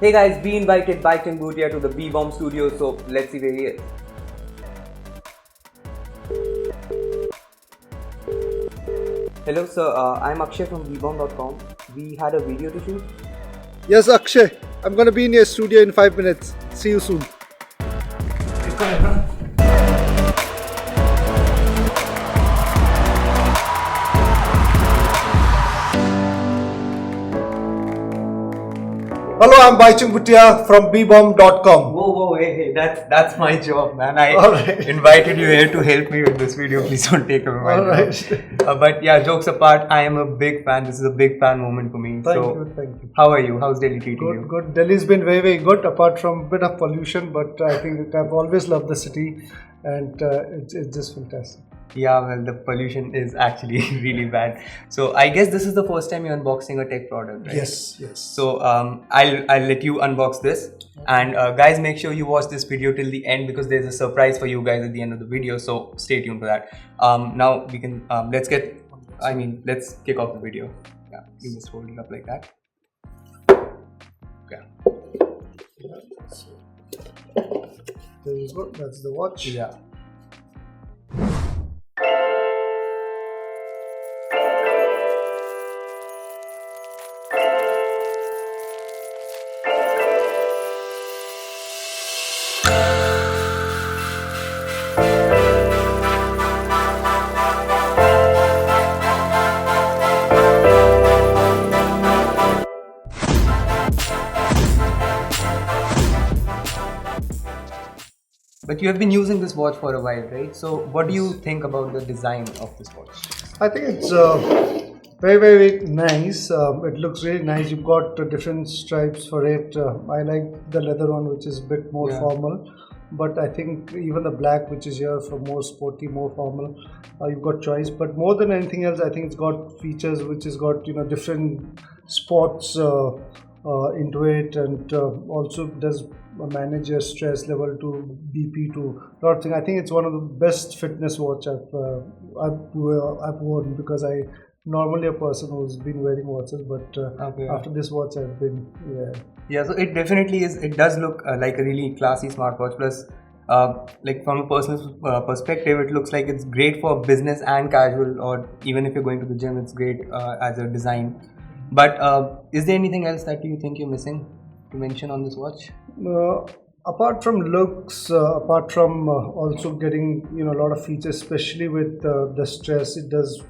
Hey guys, we invited Bhaichung Bhutia to the Beebom studio, so let's see where he is. Hello sir, I'm Akshay from Beebom.com. We had a video to shoot. Yes, Akshay. I'm going to be in your studio in 5 minutes. See you soon. Hello, I'm Bhaichung Bhutia from Beebom.com. Whoa, hey, that's my job, man. I Alright. invited you here to help me with this video. Please don't take away my job. But yeah, jokes apart, I am a big fan. This is a big fan moment for me. Thank you. How are you? How's Delhi treating you? Good. Delhi's been very, very good, apart from a bit of pollution, but I think I've always loved the city, and it's just fantastic. Yeah, well, the pollution is actually really bad. So I guess this is the first time you're unboxing a tech product, right? Yes. So I'll let you unbox this, and guys, make sure you watch this video till the end because there's a surprise for you guys at the end of the video. So stay tuned for that. Now we can let's kick off the video. Yeah, you just hold it up like that. Yeah. There you go. That's the watch. Yeah. But you have been using this watch for a while, right? So what do you think about the design of this watch? I think it's very, very nice. It looks really nice. You've got different stripes for it. I like the leather one, which is a bit more formal. But I think even the black, which is here for more sporty, more formal, you've got choice. But more than anything else, I think it's got features which has got different spots into it, and also does manage your stress level to BP to a lot of things. I think it's one of the best fitness watch I've worn, because I normally a person who's been wearing watches, but after this watch I've been Yeah, so it definitely is. It does look like a really classy smartwatch. Plus, like from a personal perspective, it looks like it's great for business and casual, or even if you're going to the gym, it's great as a design. But is there anything else that you think you're missing to mention on this watch? Apart from looks, apart from also getting a lot of features, especially with the stress, it does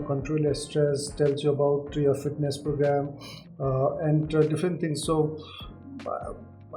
control your stress, tells you about your fitness program, and different things. So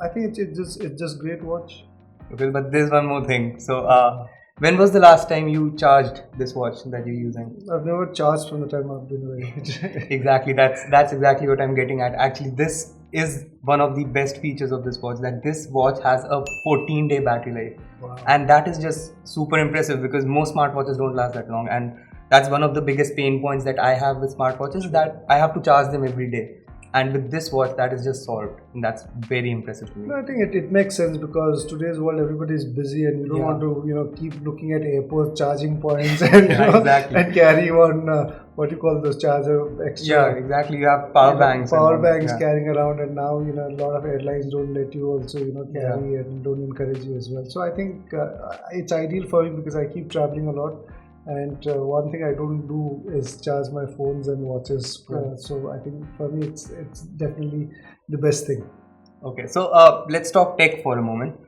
I think it's just great watch. Okay, but there's one more thing. So when was the last time you charged this watch that you're using? I've never charged from the time I've been wearing it. Exactly, that's exactly what I'm getting at. Actually, this is one of the best features of this watch, that this watch has a 14-day battery life. Wow. And that is just super impressive, because most smartwatches don't last that long, and that's one of the biggest pain points that I have with smartwatches, that I have to charge them every day. And with this watch, that is just solved, and that's very impressive to me. I think it makes sense, because today's world everybody is busy, and you don't want to keep looking at airport charging points and and carry on what you call those charger extra. Yeah, exactly. You have power banks. Carrying around, and now a lot of airlines don't let you also carry and don't encourage you as well. So I think it's ideal for me, because I keep traveling a lot. And one thing I don't do is charge my phones and watches. So I think for me it's definitely the best thing. Okay, so let's talk tech for a moment.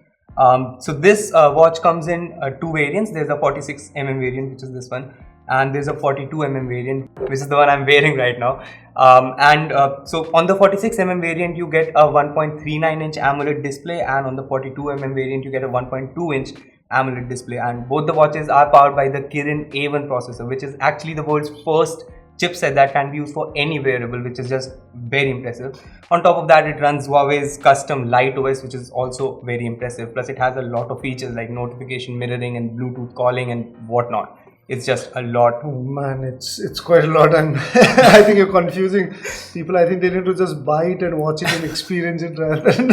So this watch comes in two variants. There's a 46mm variant, which is this one, and there's a 42mm variant, which is the one I'm wearing right now. So on the 46mm variant, you get a 1.39-inch AMOLED display, and on the 42mm variant, you get a 1.2-inch AMOLED display. And both the watches are powered by the Kirin A1 processor, which is actually the world's first chipset that can be used for any wearable, which is just very impressive. On top of that, it runs Huawei's custom Light OS, which is also very impressive. Plus, it has a lot of features like notification mirroring and Bluetooth calling and whatnot. It's just a lot. Oh man, it's quite a lot, and I think you're confusing people. I think they need to just buy it and watch it and experience it rather than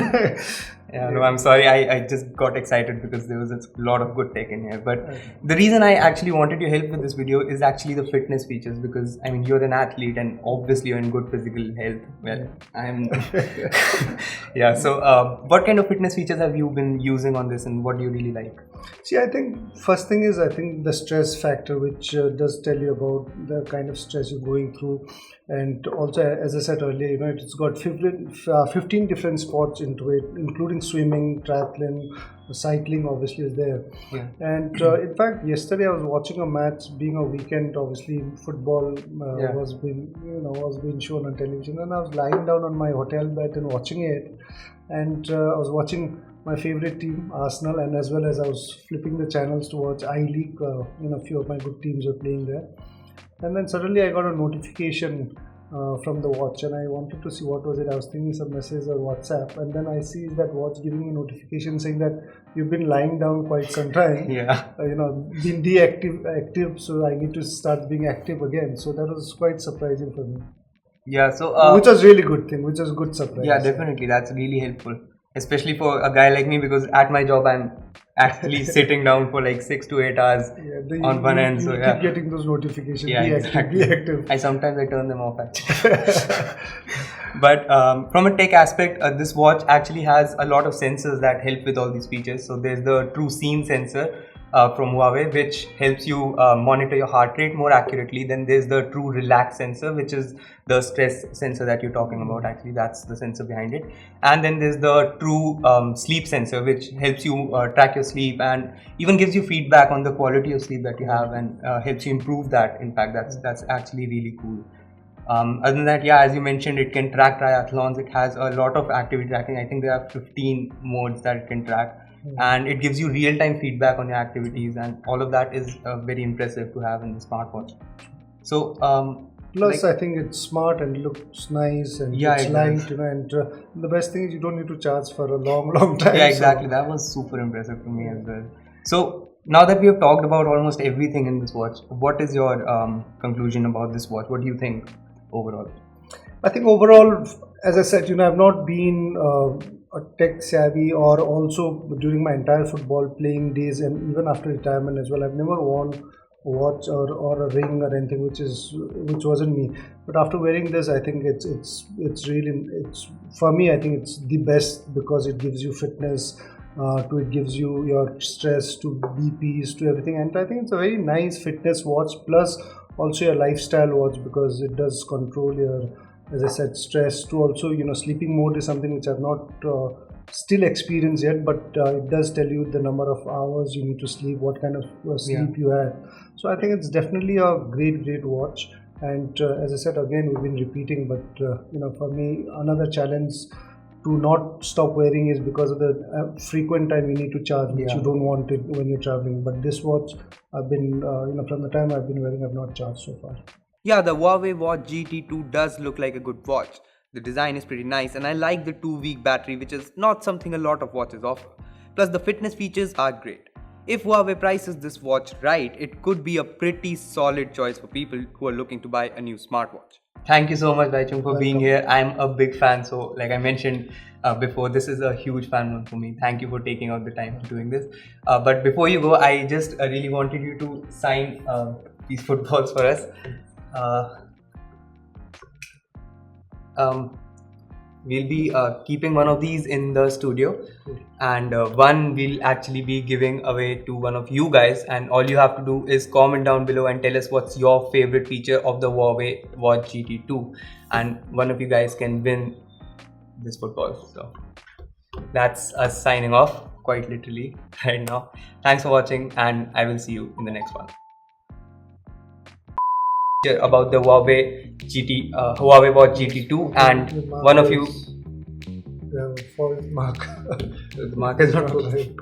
Yeah, no, I'm sorry. I just got excited because there was a lot of good tech in here. But the reason I actually wanted your help with this video is actually the fitness features, because I mean, you're an athlete and obviously you're in good physical health. Well, I'm. Yeah. So, what kind of fitness features have you been using on this, and what do you really like? See, I think first thing is, I think the stress factor, which does tell you about the kind of stress you're going through. And also, as I said earlier, you know, it's got 15 different sports into it, including swimming, triathlon, cycling obviously is there. Yeah. And in fact, yesterday I was watching a match, being a weekend, obviously football was being shown on television, and I was lying down on my hotel bed and watching it. And I was watching my favorite team, Arsenal, and as well as I was flipping the channels to watch I-League. A few of my good teams were playing there. And then suddenly I got a notification from the watch, and I wanted to see what was it. I was thinking some message or WhatsApp, and then I see that watch giving me a notification saying that you've been lying down quite some time. Yeah. Been active, so I need to start being active again. So that was quite surprising for me. Yeah. So which was really good thing, which was good surprise. Yeah, definitely. That's really helpful, especially for a guy like me, because at my job I'm actually sitting down for like 6 to 8 hours on one end. So keep getting those notifications. Yeah, Be active. I sometimes turn them off actually. But from a tech aspect, this watch actually has a lot of sensors that help with all these features. So there's the TruSeen sensor from Huawei, which helps you monitor your heart rate more accurately. Then there's the TruRelax sensor, which is the stress sensor that you're talking about. Actually, that's the sensor behind it. And then there's the TruSleep sensor, which helps you track your sleep and even gives you feedback on the quality of sleep that you have, and helps you improve that. In fact, that's actually really cool. Other than that, yeah, as you mentioned, it can track triathlons. It has a lot of activity tracking. I think there are 15 modes that it can track. And it gives you real-time feedback on your activities, and all of that is very impressive to have in the smartwatch. So plus, I think it's smart and looks nice, and it's light, and the best thing is you don't need to charge for a long time. Yeah, exactly. So that was super impressive to me as well. So now that we have talked about almost everything in this watch, what is your conclusion about this watch? What do you think overall? I think overall, as I said, I've not been a tech savvy, or also during my entire football playing days and even after retirement as well, I've never worn a watch or a ring or anything which wasn't me. But after wearing this, I think it's for me, I think it's the best, because it gives you fitness, it gives you your stress, to BPs, to everything, and I think it's a very nice fitness watch, plus also your lifestyle watch, because it does control your, as I said, stress, to also, sleeping mode is something which I've not still experienced yet, but it does tell you the number of hours you need to sleep, what kind of sleep you had. So I think it's definitely a great watch. And as I said, again, we've been repeating, but for me, another challenge to not stop wearing is because of the frequent time you need to charge, which you don't want it when you're traveling. But this watch, I've been, from the time I've been wearing, I've not charged so far. Yeah, the Huawei Watch GT2 does look like a good watch. The design is pretty nice, and I like the 2-week battery, which is not something a lot of watches offer. Plus, the fitness features are great. If Huawei prices this watch right, it could be a pretty solid choice for people who are looking to buy a new smartwatch. Thank you so much, Bhaichung, for being here. I'm a big fan, so like I mentioned before, this is a huge fan one for me. Thank you for taking out the time for doing this. But before you go, I just really wanted you to sign these footballs for us. We'll be keeping one of these in the studio, and one we'll actually be giving away to one of you guys, and all you have to do is comment down below and tell us what's your favorite feature of the Huawei Watch GT2, and one of you guys can win this football. So that's us signing off, quite literally, right now. Thanks for watching, and I will see you in the next one. About the Huawei Watch GT2, and one of you. For mark. The mark is not good.